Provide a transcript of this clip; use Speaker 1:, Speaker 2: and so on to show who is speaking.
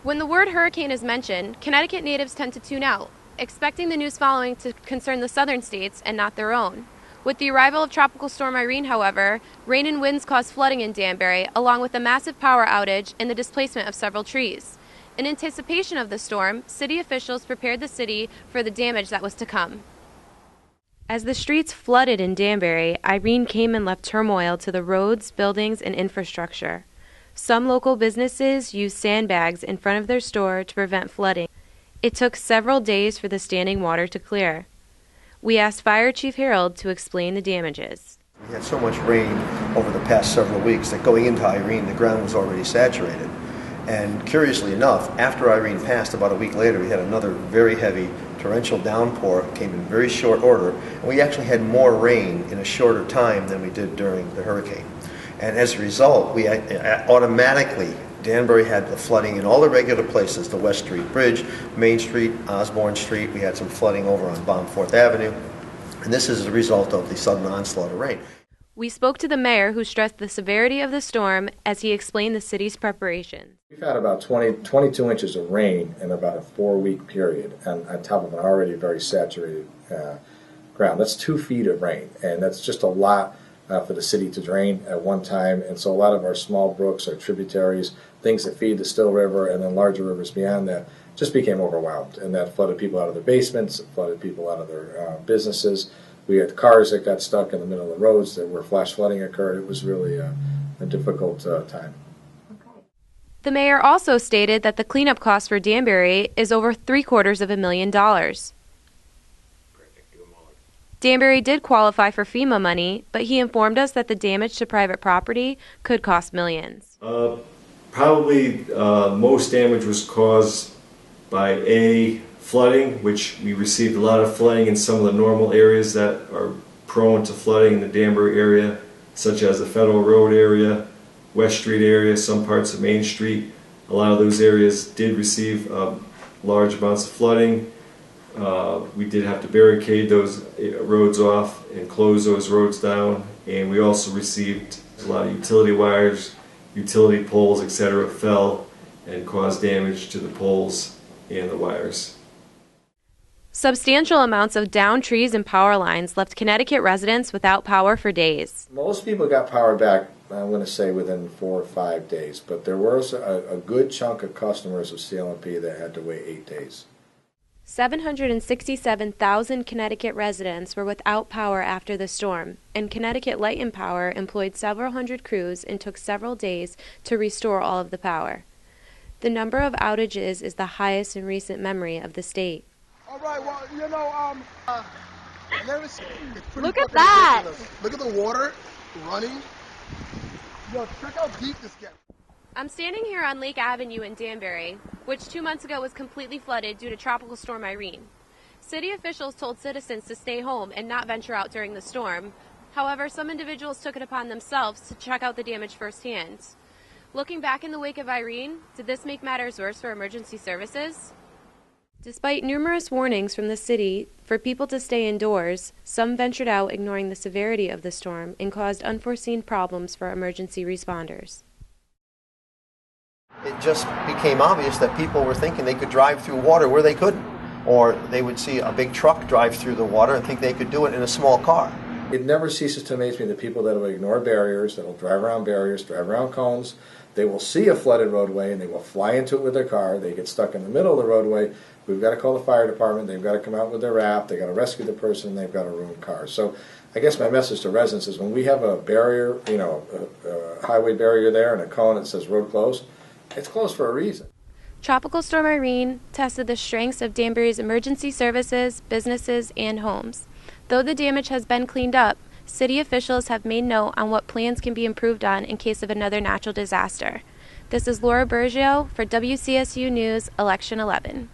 Speaker 1: When the word hurricane is mentioned, Connecticut natives tend to tune out, expecting the news following to concern the southern states and not their own. With the arrival of Tropical Storm Irene, however, rain and winds caused flooding in Danbury, along with a massive power outage and the displacement of several trees. In anticipation of the storm, city officials prepared the city for the damage that was to come. As the streets flooded in Danbury, Irene came and left turmoil to the roads, buildings, and infrastructure. Some local businesses used sandbags in front of their store to prevent flooding. It took several days for the standing water to clear. We asked Fire Chief Harold to explain the damages.
Speaker 2: We had so much rain over the past several weeks that going into Irene, the ground was already saturated. And curiously enough, after Irene passed, about a week later, we had another very heavy torrential downpour. It came in very short order, and we actually had more rain in a shorter time than we did during the hurricane. And as a result, we automatically, Danbury had the flooding in all the regular places, the West Street Bridge, Main Street, Osborne Street. We had some flooding over on Baumforth Avenue. And this is a result of the sudden onslaught of rain.
Speaker 1: We spoke to the mayor, who stressed the severity of the storm as he explained the city's preparation.
Speaker 3: We've had about 22 inches of rain in about a 4-week period, and on top of an already very saturated ground. That's 2 feet of rain, and that's just a lot for the city to drain at one time. And so a lot of our small brooks, our tributaries, things that feed the Still River, and then larger rivers beyond that, just became overwhelmed, and that flooded people out of their basements, flooded people out of their businesses. We had cars that got stuck in the middle of the roads where flash flooding occurred. It was really a difficult time.
Speaker 1: The mayor also stated that the cleanup cost for Danbury is over $750,000. Danbury did qualify for FEMA money, but he informed us that the damage to private property could cost millions.
Speaker 4: Probably most damage was caused by flooding, which we received a lot of flooding in some of the normal areas that are prone to flooding in the Danbury area, such as the Federal Road area, West Street area, some parts of Main Street. A lot of those areas did receive large amounts of flooding. We did have to barricade those roads off and close those roads down, and we also received a lot of utility wires, utility poles, etc. fell and caused damage to the poles and the wires.
Speaker 1: Substantial amounts of downed trees and power lines left Connecticut residents without power for days.
Speaker 3: Most people got power back, I'm going to say, within 4 or 5 days, but there was a good chunk of customers of CLMP that had to wait 8 days.
Speaker 1: 767,000 Connecticut residents were without power after the storm, and Connecticut Light and Power employed several hundred crews and took several days to restore all of the power. The number of outages is the highest in recent memory of the state.
Speaker 5: All right, well, you know,
Speaker 1: Look at that!
Speaker 5: Ridiculous. Look at the water running. Yo, check how deep this gets.
Speaker 1: I'm standing here on Lake Avenue in Danbury, which 2 months ago was completely flooded due to Tropical Storm Irene. City officials told citizens to stay home and not venture out during the storm. However, some individuals took it upon themselves to check out the damage firsthand. Looking back in the wake of Irene, did this make matters worse for emergency services? Despite numerous warnings from the city for people to stay indoors, some ventured out ignoring the severity of the storm and caused unforeseen problems for emergency responders.
Speaker 2: It just became obvious that people were thinking they could drive through water where they couldn't. Or they would see a big truck drive through the water and think they could do it in a small car.
Speaker 3: It never ceases to amaze me the people that will ignore barriers, that will drive around barriers, drive around cones. They will see a flooded roadway and they will fly into it with their car. They get stuck in the middle of the roadway. We've got to call the fire department. They've got to come out with their raft. They've got to rescue the person. They've got to ruin cars. So I guess my message to residents is when we have a barrier, a highway barrier there and a cone that says road closed, it's closed for a reason.
Speaker 1: Tropical Storm Irene tested the strengths of Danbury's emergency services, businesses, and homes. Though the damage has been cleaned up, city officials have made note on what plans can be improved on in case of another natural disaster. This is Laura Bergio for WCSU News, Election 11.